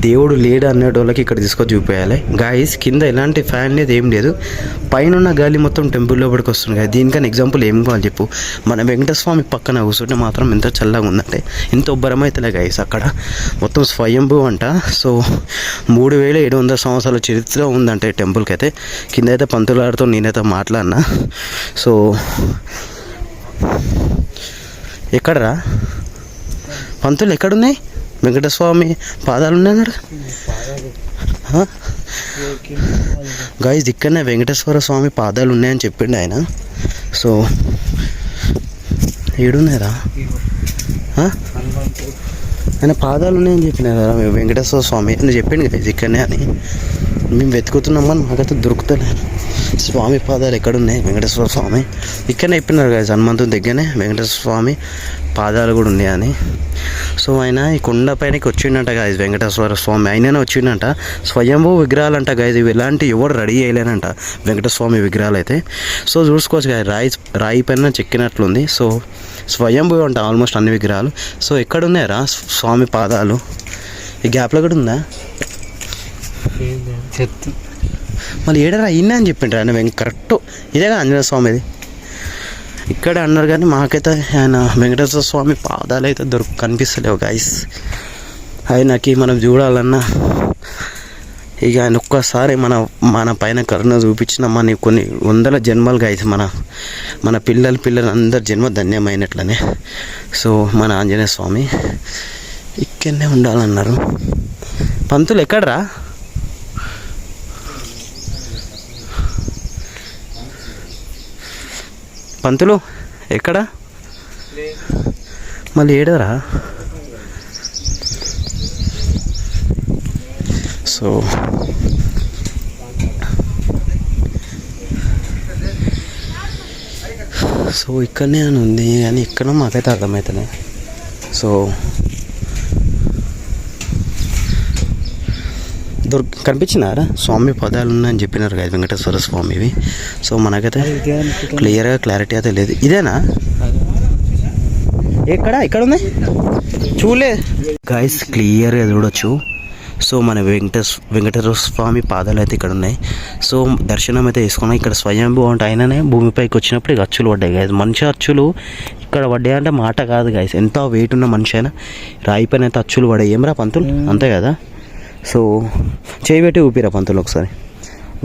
దేవుడు లేడు అనేటోళ్ళకి ఇక్కడ తీసుకొని చూపించాలి గాయస్. కింద ఎలాంటి ఫ్యాన్ లేదు, ఏం లేదు. పైన ఉన్న గాలి మొత్తం టెంపుల్ లోపలికి వస్తుంది కదా. దీనికని ఎగ్జాంపుల్ ఏం కావాలి చెప్పు. మన వెంకటేశ్వర స్వామి పక్కన కూర్చుంటే మాత్రం ఎంత చల్లగా ఉందంటే ఎంత ఉబ్బరం అవుతుంది గాయస్. అక్కడ మొత్తం స్వయంభూ అంట. సో 3700 సంవత్సరాల చరిత్ర ఉందంటే టెంపుల్కి అయితే. కింద అయితే పంతులాడితో నేనైతే మాట్లాడినా. సో ఎక్కడరా పంతులు ఎక్కడున్నాయి? వెంకటేశ్వర స్వామి పాదాలు ఉన్నాయి అన్నాడు గాయస్. ఇక్కడనే వెంకటేశ్వర స్వామి పాదాలు ఉన్నాయని చెప్పిండు ఆయన. సో ఏడున్నారా ఆయన పాదాలు ఉన్నాయని చెప్పినారా వెంకటేశ్వర స్వామి అని చెప్పిండు గాయస్. ఇక్కడనే అని మేము వెతుకుతున్నాం కానీ మాకైతే దొరుకుతలేదు. స్వామి పాదాలు ఎక్కడున్నాయి? వెంకటేశ్వర స్వామి ఇక్కడనే చెప్పినారు గాయస్. హనుమంతుని దగ్గరనే వెంకటేశ్వర స్వామి పాదాలు కూడా ఉన్నాయని. సో ఆయన ఈ కొండ పైనకి వచ్చిండంట గాయస్ వెంకటేశ్వర స్వామి. ఆయననే వచ్చిండంట. స్వయంభూ విగ్రహాలు అంట గాయస్. ఇవి ఎలాంటి ఎవరు రెడీ చేయలేనంట వెంకటేశ్వర స్వామి విగ్రహాలు అయితే. సో చూసుకోవచ్చు గాయస్, రాయి పైన చెక్కినట్లుంది. సో స్వయంభూ అంట ఆల్మోస్ట్ అన్ని విగ్రహాలు. సో ఎక్కడున్నాయరా స్వామి పాదాలు? ఈ గ్యాప్లో కూడా ఉందా? మళ్ళీ ఏడరా ఇన్నా అని చెప్పిండ్రు ఆయన. కరెక్ట్ ఇదేగా ఆంజనేయ స్వామిది. ఇక్కడే అన్నారు కానీ మాకైతే ఆయన వెంకటేశ్వర స్వామి పాదాలు అయితే కనిపిస్తలేవు గాయస్. ఆయనకి మనం చూడాలన్నా ఇక ఆయన ఒక్కసారి మన పైన కరుణ చూపించిన మన కొన్ని వందల జన్మలు గాయస్. మన పిల్లలు అందరి జన్మ ధన్యమైనట్లనే. సో మన ఆంజనేయ స్వామి ఇక్కడనే ఉండాలన్నారు. పంతులు ఎక్కడరా? పంతులు ఎక్కడ? మళ్ళీ ఏడరా? సో ఇక్కడనే అని ఉంది కానీ ఇక్కడ మాకైతే అర్థమవుతుంది. సో కనిపించినారా స్వామి పదాలు ఉన్నాయని చెప్పినారు కదా వెంకటేశ్వర స్వామివి. సో మనకైతే క్లియర్గా క్లారిటీ అయితే లేదు. ఇదేనా? ఇక్కడ ఉంది చూలే గాయస్, క్లియర్గా చూడొచ్చు. సో మన వెంకటేశ్వర స్వామి పాదాలు అయితే ఇక్కడ ఉన్నాయి. సో దర్శనం అయితే వేసుకున్నాం. ఇక్కడ స్వయంభూ అంటే ఆయననే భూమిపైకి వచ్చినప్పుడు ఇక అచ్చులు పడ్డాయి గాయస్. మనిషి అచ్చులు ఇక్కడ పడ్డాయి అంటే మాట కాదు గాయస్. ఎంత వెయిట్ ఉన్న మనిషి అయినా రాయి పైన అయితే అచ్చులు పడాయి. ఏమరా పంతులు, అంతే కదా? సో చేయి పెట్టి ఊపిరా పంతులు ఒకసారి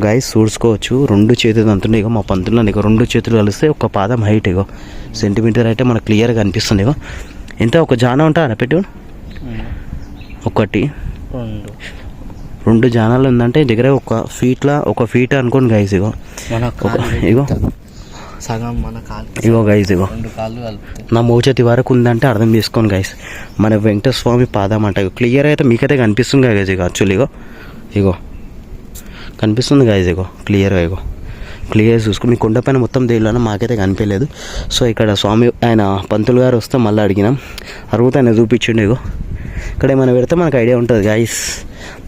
గాయస్. చూసుకోవచ్చు 2 చేతులు అంతుండే. ఇగో మా పంతుల్లో ఇక 2 చేతులు కలిస్తే ఒక పాదం హైట్ ఇగో సెంటీమీటర్ అయితే మనకు క్లియర్గా అనిపిస్తుంది. ఇగో ఎంత ఒక జాన ఉంటా పెట్టి 1 2 జానాలు ఉందంటే దగ్గర ఒక ఫీట్ అనుకోండి గాయస్. ఇగో ఇగో గైస్, ఇగో నా మోచేతి వరకు ఉందంటే అర్థం చేసుకోండి గైస్. మన వెంకటేశ్వర స్వామి పాదం అంట. క్లియర్ అయితే మీకైతే కనిపిస్తుంది కదా గైస్. ఇక యాక్చువల్లీ ఇగో కనిపిస్తుంది గైస్. క్లియర్ చూసుకుని మీ కొండపైన మొత్తం దేనిలోనే మాకైతే కనిపించలేదు. సో ఇక్కడ స్వామి ఆయన పంతులు గారు వస్తే మళ్ళీ అడిగినాం, అరుగుతా ఆయన చూపించండి. ఇగో ఇక్కడ ఏమైనా పెడితే మనకు ఐడియా ఉంటుంది గైస్.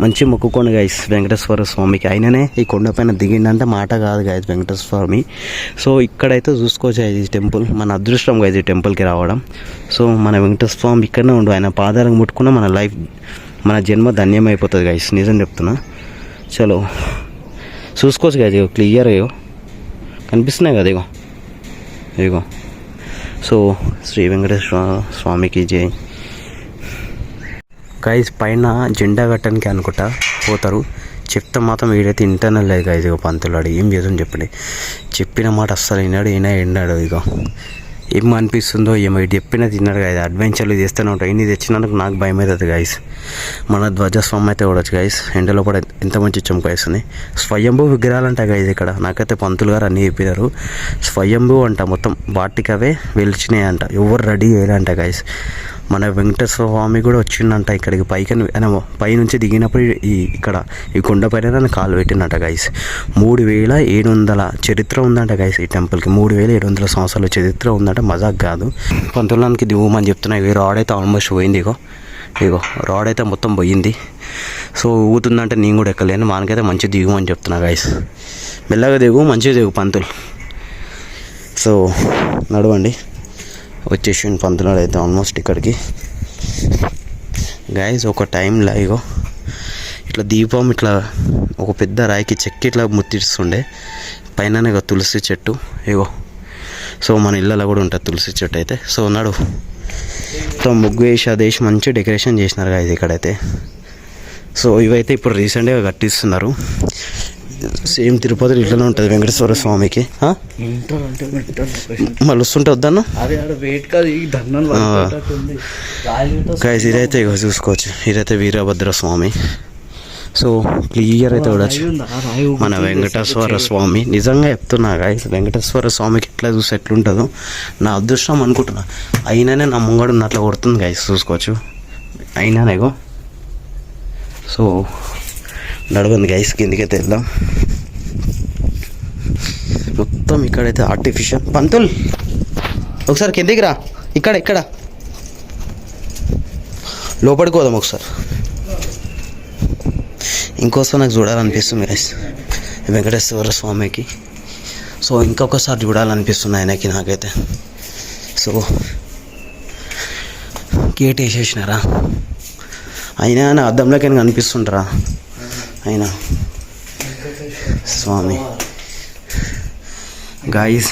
మంచి మొక్కుకోండి గైస్ వెంకటేశ్వర స్వామికి. ఆయననే ఈ కొండపైన దిగిండంటే మాట కాదు గైస్ వెంకటేశ్వర స్వామి. సో ఇక్కడైతే చూసుకోవచ్చు ఈ టెంపుల్. మన అదృష్టం గైస్ ఈ టెంపుల్కి రావడం. సో మన వెంకటేశ్వర స్వామి ఇక్కడనే ఉండు. ఆయన పాదాలకు ముట్టుకున్న మన జన్మ ధన్యమైపోతుంది గైస్. నిజం చెప్తున్నా. చలో చూసుకోవచ్చు గైస్. ఇగో క్లియర్ కనిపిస్తున్నాయి కదా. ఇగో సో శ్రీ వెంకటేశ్వర స్వామికి జై. గైస్ పైన జెండా కట్టడానికి అనుకుంటా పోతారు. చెప్తే మాత్రం వీడైతే ఇంటర్నల్ లేదు గైస్. ఇక పంతులు అడిగి ఏం చేద్దాం చెప్పండి. చెప్పిన మాట అస్సలు విన్నాడు. ఇక ఏం అనిపిస్తుందో ఏమో చెప్పినా తిన్నాడు గైస్. అడ్వెంచర్లు చేస్తూనే ఉంటాయి. ఇన్ని తెచ్చినందుకు నాకు భయం అవుతుంది గైస్. మన ధ్వజస్వామి అయితే చూడొచ్చు గైస్. ఎండలో కూడా ఎంత మంచి చమకాయిస్తుంది. స్వయంభూ విగ్రహాలు అంట గైస్ ఇక్కడ. నాకైతే పంతులు గారు అన్నీ చెప్పినారు. స్వయంభూ అంట, మొత్తం వాటికవే వెలిచినాయి అంట. ఎవరు రెడీ చేయాలంట గైస్. మన వెంకటేశ్వర స్వామి కూడా వచ్చిందంట ఇక్కడికి పైనుంచి దిగినప్పుడు ఈ కొండ పైన కాలు పెట్టిందంట గైస్. 3700 చరిత్ర ఉందంట గైస్ ఈ టెంపుల్కి. 3700 సంవత్సరాల చరిత్ర ఉందంట, మజాక్ కాదు. పంతులానికి దిగుమని చెప్తున్నాయి. ఈ రాడ్ అయితే ఆల్మోస్ట్ పోయింది. ఇగో రాడ్ అయితే మొత్తం పోయింది. సో ఊగుతుందంటే నేను కూడా ఎక్కలేను. మనకైతే మంచి దిగుమని చెప్తున్నా గైస్. మెల్లగా దిగు, మంచిగా దిగు పంతులు. సో నడవండి. వచ్చేసి పంతులాడు అయితే ఆల్మోస్ట్ ఇక్కడికి గైస్. ఒక టైంలో ఇట్లా దీపం ఇట్లా ఒక పెద్ద రాయికి చెక్కి ఇట్లా ముట్టిస్తుండే. పైన ఇక తులసి చెట్టు ఇగో. సో మన ఇళ్ళలో కూడా ఉంటుంది తులసి చెట్టు అయితే. సో ఉన్నాడు మొత్తం ముగ్గు వేసి అదేసి మంచి డెకరేషన్ చేసినారు కదా ఇక్కడైతే. సో ఇవైతే ఇప్పుడు రీసెంట్గా కట్టిస్తున్నారు. సేమ్ తిరుపతిలో ఇట్లనే ఉంటుంది వెంకటేశ్వర స్వామికి. మళ్ళీ వస్తుంటే వద్దన్న గైస్ ఇదైతే ఇక చూసుకోవచ్చు. ఇదైతే వీరభద్ర స్వామి. సో క్లియర్ అయితే చూడొచ్చు మన వెంకటేశ్వర స్వామి. నిజంగా చెప్తున్నా గైస్, వెంకటేశ్వర స్వామికి ఎట్లా చూసి ఎట్లుంటుందో నా అదృష్టం అనుకుంటున్నా. అయినానే నా ముంగడు ఉన్నట్లు కొడుతుంది గైస్, చూసుకోవచ్చు. అయినానేగో. సో నడవండి గైస్, కిందికైతే వెళ్దాం. మొత్తం ఇక్కడైతే ఆర్టిఫిషియల్. పంతుల్ ఒకసారి కిందికి రా. ఇక్కడ లోపలికి పోదాం ఒకసారి. ఇంకోసారి నాకు చూడాలనిపిస్తుంది గైస్ వెంకటేశ్వర స్వామికి. సో ఇంకొకసారి చూడాలనిపిస్తుంది ఆయనకి నాకైతే. సో గేట్ వేసేసినారా? అయినా నా అద్దంలోకి కనిపిస్తుంటారా అయినా స్వామి. గాయస్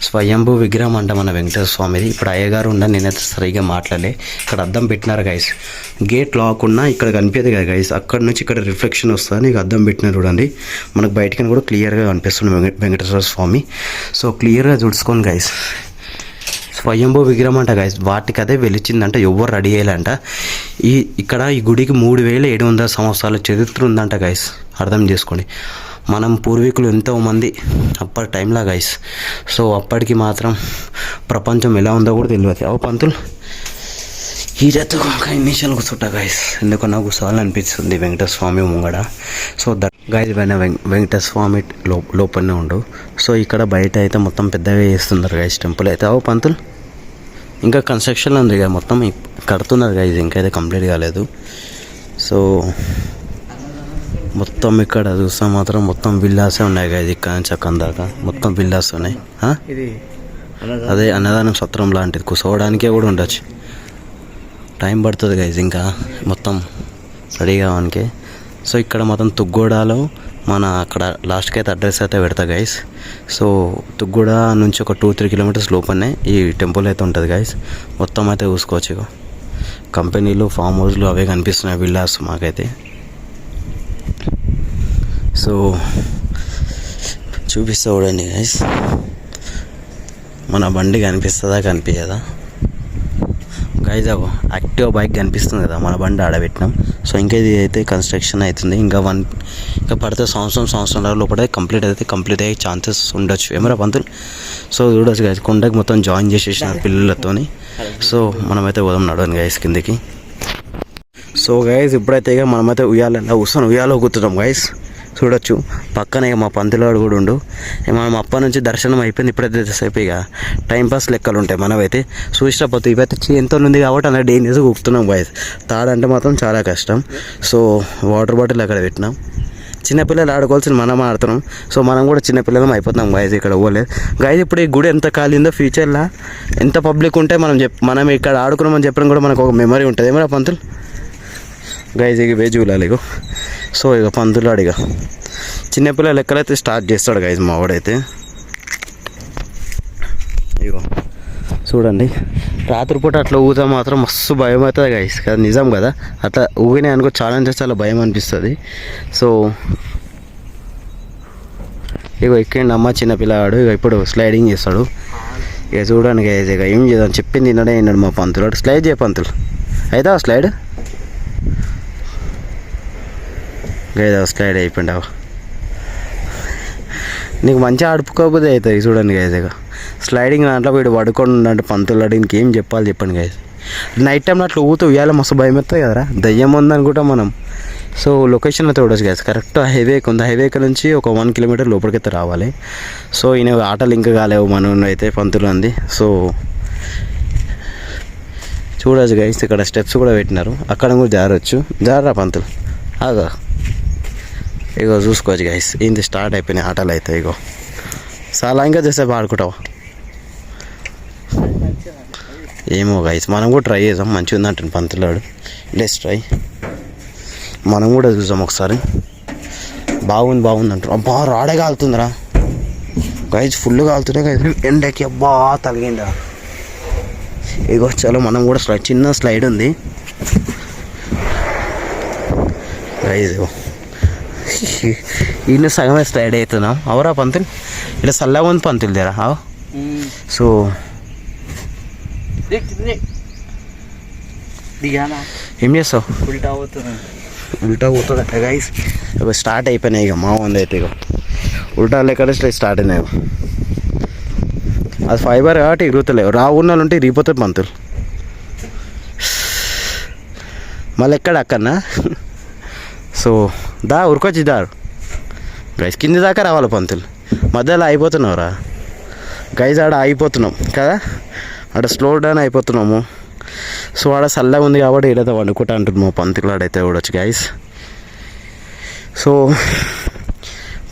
స్వయంభూ విగ్రహం అంట మన వెంకటేశ్వర స్వామిది. ఇప్పుడు అయ్యగారు ఉండ, నేనైతే సరిగ్గా మాట్లాడలే. ఇక్కడ అద్దం పెట్టినారు గైస్. గేట్ లాక్ ఉన్నా ఇక్కడ కనిపించదు కదా గైస్, అక్కడ నుంచి ఇక్కడ రిఫ్లెక్షన్ వస్తుంది. ఇక అద్దం పెట్టినారు చూడండి, మనకు బయటకని కూడా క్లియర్గా కనిపిస్తుంది వెంకటేశ్వర స్వామి. సో క్లియర్గా చూసుకోండి గైస్. స్వయంభూ విగ్రహం అంట గైస్, వాటికి అదే వెలిచిందంట, ఎవరు రెడీ చేయాలంట. ఇక్కడ ఈ గుడికి 3700 సంవత్సరాల చరిత్ర ఉందంట గైస్, అర్థం చేసుకోండి. మనం పూర్వీకులు ఎంతోమంది అప్పటి టైంలో గైస్. సో అప్పటికి మాత్రం ప్రపంచం ఎలా ఉందో కూడా తెలియదు. పంతులు ఈ జత ఒక నిమిషాలు కూర్చుంటా గైస్, ఎందుకో నాకు కూర్చోవాలనిపిస్తుంది వెంకటేశ్వర స్వామి ముంగడ. సో దట్ గైస్ పైన వెంకటేశ్వర స్వామి లోపలనే ఉండు. సో ఇక్కడ బయట అయితే మొత్తం పెద్దగా చేస్తున్నారు గైస్ టెంపుల్ అయితే. పంతులు ఇంకా కన్స్ట్రక్షన్ ఉంది కదా, మొత్తం కడుతున్నారు గైస్, ఇంకా అయితే కంప్లీట్ కాలేదు. సో మొత్తం ఇక్కడ చూస్తే మాత్రం మొత్తం విల్లాసే ఉన్నాయి గైస్, ఇక్కడ నుంచి అక్కడ దాకా మొత్తం విల్లాస్ ఉన్నాయి. అదే అన్నదానం సత్రం లాంటిది, కూర్చోవడానికే కూడా ఉండొచ్చు. టైం పడుతుంది గైస్ ఇంకా మొత్తం రెడీ కావడానికి. సో ఇక్కడ మొత్తం తుగ్గూడలో మన అక్కడ లాస్ట్కి అయితే అడ్రస్ అయితే పెడతా గైస్. సో తుగ్గూడ నుంచి ఒక 2-3 కిలోమీటర్స్ లోపలనే ఈ టెంపుల్ అయితే ఉంటుంది గైస్. మొత్తం అయితే చూసుకోవచ్చు. ఇక కంపెనీలు, ఫామ్ హౌస్లు అవే కనిపిస్తున్నాయి విల్లాస్ మాకైతే. సో చూపిస్తా చూడండి గైస్, మన బండి కనిపిస్తుందా కనిపించదా గైజ్? యాక్టివ్ బైక్ కనిపిస్తుంది కదా, మన బండి ఆడబెట్టినాం. సో ఇంకా ఇది అయితే కన్స్ట్రక్షన్ అవుతుంది. ఇంకా పడితే సంవత్సరం లోపల కంప్లీట్ అయ్యే ఛాన్సెస్ ఉండొచ్చు. ఏమరా పంతులు? సో చూడొచ్చు గైస్, కొండకి మొత్తం జాయిన్ చేసేసినారు పిల్లలతోని. సో మనమైతే పోదాం నడవని గైస్ కిందకి. సో గైస్ ఇప్పుడైతే ఇక మనమైతే ఉయ్యాలో కూర్చున్నాం గైస్. చూడొచ్చు పక్కన ఇక మా పంతులవాడు కూడా ఉండు. మనం అప్పటి నుంచి దర్శనం అయిపోయింది. ఇప్పుడైతే సేపు ఇక టైంపాస్ లెక్కలు ఉంటాయి మనమైతే. చూసినప్పుడు ఇవైతే ఎంతో ఉంది కాబట్టి అలా డేంజర్స్ కూపుతున్నాం బాయ్స్. తాడంటే మాత్రం చాలా కష్టం. సో వాటర్ బాటిల్ అక్కడ పెట్టినాం. చిన్నపిల్లలు ఆడుకోవాల్సిన మనం ఆడుతున్నాం. సో మనం కూడా చిన్నపిల్లలం అయిపోతున్నాం గాయస్. ఇక్కడ పోలేదు గాయస్. ఇప్పుడు ఈ గుడి ఎంత ఖాళీ ఉందో, ఫ్యూచర్లో ఎంత పబ్లిక్ ఉంటే మనం ఇక్కడ ఆడుకున్నామని చెప్పడం కూడా మనకు ఒక మెమరీ ఉంటుంది. ఏమరా పంతులు? గైజ్ ఇక వే చూడాలి ఇక. సో ఇక పంతులు అడిగ చిన్నపిల్లలు ఎక్కడైతే స్టార్ట్ చేస్తాడు గైజ్ మా వాడైతే. ఇగో చూడండి, రాత్రిపూట అట్లా ఊతా మాత్రం మస్తు భయం అవుతుంది గైస్. కదా నిజం కదా, అట్లా ఊగినే అనుకో చాలా భయం అనిపిస్తుంది. సో ఇగో ఎక్కండి అమ్మ చిన్నపిల్లవాడు. ఇక ఇప్పుడు స్లైడింగ్ చేస్తాడు. ఇక చూడండి గైజ్, ఇక ఏం చేద్దాం చెప్పింది విన్నాడు మా పంతులు. స్లైడ్ చేయ పంతులు, అయితే స్లైడ్ గైదా స్లైడ్ అయిపోయిండావు. నీకు మంచిగా ఆడుకోకపోతే అవుతుంది. చూడండి గైజ్, ఇక స్లైడింగ్ దాంట్లో వీడు పడుకొని ఉండంటే పంతులు అడిగినకి ఏం చెప్పాలి చెప్పండి గైజ్. నైట్ టైంలో అట్లా ఊతూ ఉయ్యాల మస్తు భయం అవుతుంది కదరా, దయ్యం ఉందనుకుంటాం మనం. సో లొకేషన్ అయితే చూడొచ్చు గైజ్, కరెక్ట్ హైవేకి ఉంది. హైవేకి నుంచి ఒక 1 కిలోమీటర్ లోపలికైతే రావాలి. సో ఈయన ఆటలు ఇంకా కాలేవు మనం అయితే పంతులు అంది. సో చూడొచ్చు గైజ్, ఇక్కడ స్టెప్స్ కూడా పెట్టినారు, అక్కడ కూడా జారొచ్చు. జారరా పంతులు ఆగా. ఇగో చూసుకోవచ్చు గైస్, ఏంది స్టార్ట్ అయిపోయినాయి ఆటలు అయితే. ఇగో చాలా ఇంకా చేసేపు ఆడుకుంటావా ఏమో గైస్, మనం కూడా ట్రై చేద్దాం. మంచిగా ఉందంటాను పంతులాడు. Let's try. మనం కూడా చూసాం ఒకసారి. బాగుంది అంటారు. అబ్బా రాడే కాలుతుందిరా గైజ్, ఫుల్ కాలుతున్నాయి గైజ్ ఎండకి. అబ్బా తగిలిందా. ఇగో చలో మనం కూడా చిన్న స్లైడ్ ఉంది గైజ్. ఈయన సగమే స్లైడ్ అవుతున్నాం. అవరా పంతులు ఇలా చల్లగా ఉంది పంతులు దేరా. సో ఏం చేస్తావు? ఉల్టా పోతుంది గైస్. ఇక స్టార్ట్ అయిపోయినాయి. ఇక మా ఉంది అయితే ఇక ఉల్టా లెక్క స్టార్ట్ అయినాయి. అది ఫైబర్ కాబట్టి ఇరుగుతలేవు. రావున్నాళ్ళు ఉంటే ఇరిగిపోతాయి పంతులు. మళ్ళీ ఎక్కడ అక్కడనా. సో దా ఉరికొచ్చి దారు గైస్, కింది దాకా రావాలి పంతులు. మధ్యలో అయిపోతున్నావురా గైజ్, ఆడ అయిపోతున్నాం కదా, ఆడ స్లో డౌన్ అయిపోతున్నాము. సో ఆడ చల్లగా ఉంది కాబట్టి ఏదైతే వండుకుంటా అంటున్నాము పంతులు. ఆడైతే చూడొచ్చు గైస్. సో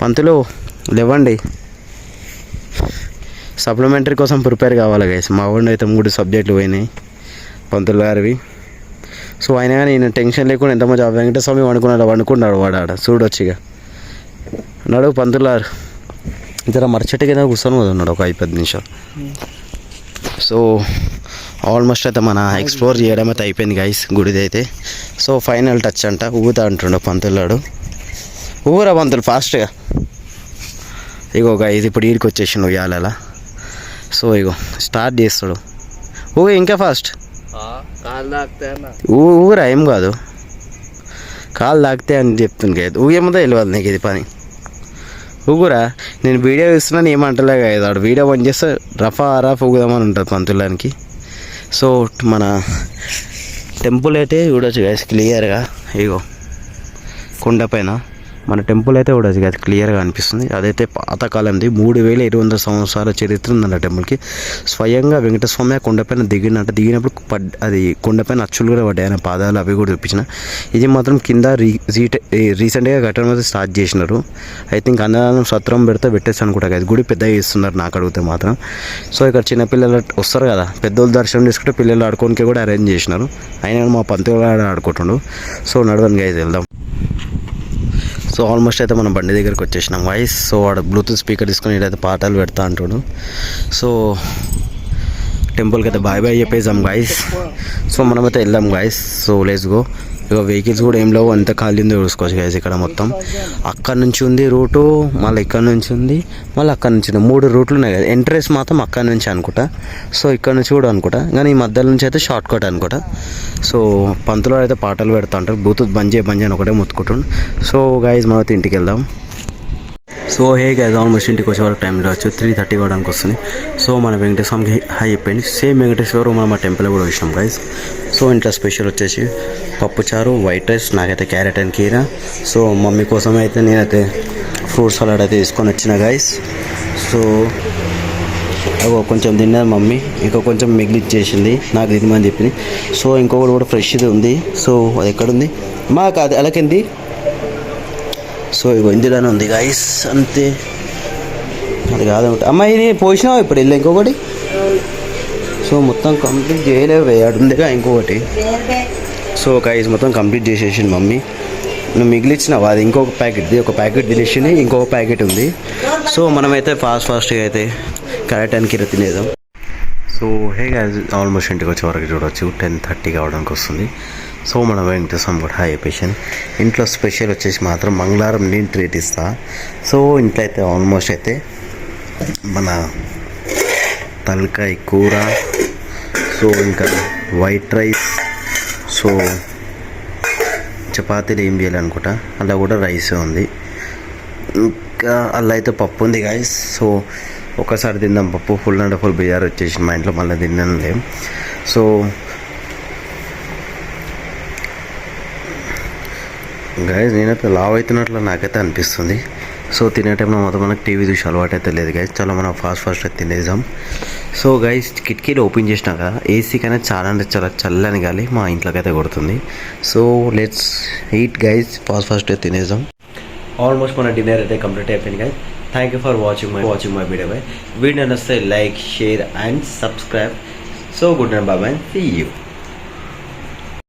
పంతులు లేవండి, సప్లిమెంటరీ కోసం ప్రిపేర్ కావాలి గైస్. మా వాడిని అయితే 3 సబ్జెక్టులు పోయినాయి పంతులు గారివి. సో అయినా కానీ నేను టెన్షన్ లేకుండా ఎంత మంచి వెంకటస్వామి వండుకున్నాడు వాడు ఆడ చూడొచ్చు. ఇక నడువు పంతులు గారు ఇతర మరచెట్టు కింద కూర్చొని ఉన్నాడు ఒక 5-10 నిమిషాలు. సో ఆల్మోస్ట్ అయితే మన ఎక్స్ప్లోర్ చేయడం అయితే అయిపోయింది గైస్ గుడిది అయితే. సో ఫైనల్ టచ్ అంట ఊగుతా అంటుండ పంతులాడు. ఊరా పంతులు ఫాస్ట్గా. ఇగో గైస్ ఇప్పుడు ఈడికి వచ్చేసిండు ఉయ్యాలలా. సో ఇగో స్టార్ట్ చేస్తాడు. ఇంకా ఫాస్ట్ ఊరా, ఏం కాదు కాలు తాకితే అని చెప్తుంది కదా. ఊగేమో తెలియదు నీకు ఇది పని. ఊగురా, నేను వీడియో ఇస్తున్నాను ఏమంటలే కదా. వాడు వీడియో పని చేస్తే రఫా ఊగుదామని ఉంటుంది పంతులానికి. సో మన టెంపుల్ అయితే చూడొచ్చు గైస్ క్లియర్గా. ఇగో కొండపైన మన టెంపుల్ అయితే చూడొచ్చు గైస్ క్లియర్గా అనిపిస్తుంది. అదైతే పాతకాలంది, 3200 సంవత్సరాల చరిత్ర ఉందన్న టెంపుల్కి. స్వయంగా వెంకటస్వామి కొండపైన దిగినప్పుడు అది కొండపైన అచ్చులు కూడా పడ్డాయి, ఆయన పాదాలు అవి కూడా చూపించిన. ఇది మాత్రం కింద రీసెంట్గా కట్టడం అయితే స్టార్ట్ చేసినారు. ఐ థింక్ అన్నదానం సత్రం పెట్టేసి అనుకుంటా గైస్. గుడి పెద్దగా చేస్తున్నారు నాకు అడిగితే మాత్రం. సో ఇక్కడ చిన్నపిల్లలు వస్తారు కదా, పెద్దోళ్ళు దర్శనం చేసుకుంటే పిల్లలు ఆడుకోనికి కూడా అరేంజ్ చేసినారు. అయినా మా పంతులు ఆడుకుంటుండు. సో నడవండి గైస్ వెళ్దాం. సో ఆల్మోస్ట్ అయితే మనం బండి దగ్గరికి వచ్చేసినాం వాయిస్. సో వాడు బ్లూటూత్ స్పీకర్ తీసుకొని ఇదైతే పాటలు పెడతా అంటాడు. సో టెంపుల్కి అయితే బాయ్ చెప్పేసాం గాయస్. సో మనమైతే వెళ్దాం గాయస్. So let's go. ఇక వెహికల్స్ కూడా ఏం లేవు, అంత ఖాళీ ఉందో చూసుకోవచ్చు గాయస్. ఇక్కడ మొత్తం అక్కడ నుంచి ఉంది రూటు, మళ్ళీ ఇక్కడ నుంచి ఉంది, మళ్ళీ అక్కడ నుంచి ఉంది. 3 రూట్లు ఉన్నాయి కదా. ఎంట్రెన్స్ మాత్రం అక్కడ నుంచి అనుకుంటా. సో ఇక్కడ నుంచి కూడా అనుకుంటా, కానీ ఈ మధ్యలో నుంచి అయితే షార్ట్ కట్ అనుకుంటా. సో పంతులు అయితే పాటలు పెడతా ఉంటారు. బ్లూటూత్ బంద్ అని ఒకటే ముత్తుకుంటుండు. సో గాయస్ మనమైతే ఇంటికి వెళ్దాం. సో హే గైస్, ఆల్మోస్ట్ ఇంటికి వచ్చే వరకు టైం రావచ్చు 3:30 కావడానికి వస్తుంది. సో మన వెంకటేశ్వరకి హై అయిపోయింది. సేమ్ వెంకటేశ్వర మనం మా టెంపుల్ కూడా వచ్చినాం గైస్. సో ఇంట్లో స్పెషల్ వచ్చేసి పప్పుచారు, వైట్ రైస్, నాకైతే క్యారెట్ అండ్ కీరా. సో మమ్మీ కోసం అయితే నేనైతే ఫ్రూట్ సలాడ్ అయితే తీసుకొని వచ్చిన గైస్. సో కొంచెం తిన్నది మమ్మీ, ఇంకో కొంచెం మిగిలిచ్చేసింది నాకు తినమని చెప్పింది. సో ఇంకొకటి కూడా ఫ్రెష్ది ఉంది. సో అది ఎక్కడుంది మాకు అది అలాగేంది. సో ఇగో ఇందులోనే ఉంది గైస్, అంతే. అది కాదనమాట అమ్మ, ఇది పోసినావా ఇప్పుడు వెళ్ళి ఇంకొకటి. సో మొత్తం కంప్లీట్ చేయలేవు, ఉందిగా ఇంకొకటి. సో గైస్ మొత్తం కంప్లీట్ చేసేసింది మమ్మీ. నువ్వు మిగిలిచ్చినావు అది ఇంకొక ప్యాకెట్ది, ఒక ప్యాకెట్ తినేసింది, ఇంకొక ప్యాకెట్ ఉంది. సో మనమైతే ఫాస్ట్గా అయితే క్యారెట్ అండ్ కీర తినేద్దాం. సో హే గైస్, ఆల్మోస్ట్ ఇంటికి వచ్చే వరకు చూడవచ్చు 10:30 కావడానికి వస్తుంది. సో మనం వెంకటేశ్వరం కూడా హై అయిపోయాను. ఇంట్లో స్పెషల్ వచ్చేసి మాత్రం మంగళవారం నేను ట్రీట్ ఇస్తా. సో ఇంట్లో అయితే ఆల్మోస్ట్ అయితే మన తలకాయ కూర, సో ఇంకా వైట్ రైస్, సో చపాతీలు ఏం చేయాలనుకుంటా, అలా కూడా రైస్ ఉంది, ఇంకా అలా అయితే పప్పు ఉంది గాయస్. సో ఒకసారి తిందాం పప్పు. ఫుల్ అండ్ ఫుల్ బియ్యారు వచ్చేసి మా ఇంట్లో, మళ్ళీ తిన్నాను లేం. సో గాయస్ నేనైతే లావ్ అవుతున్నట్లు నాకైతే అనిపిస్తుంది. సో తినే టైంలో మొత్తం మనకు టీవీ చూసి అలవాటు అయితే లేదు గైస్. చాలా మనం ఫాస్ట్ అయితే తినేద్దాం. సో గైస్ కిటికీలు ఓపెన్ చేసినాక ఏసీ కన్నా చాలా అంటే చాలా చల్లని గాలి మా ఇంట్లోకి అయితే కొడుతుంది. So let's eat guys, fast అయితే తినేద్దాం. ఆల్మోస్ట్ మన డిన్నర్ అయితే కంప్లీట్ అయిపోయింది guys. Thank you for watching my video. Video నచ్చితే like, share and subscribe. So good night, bye, see you.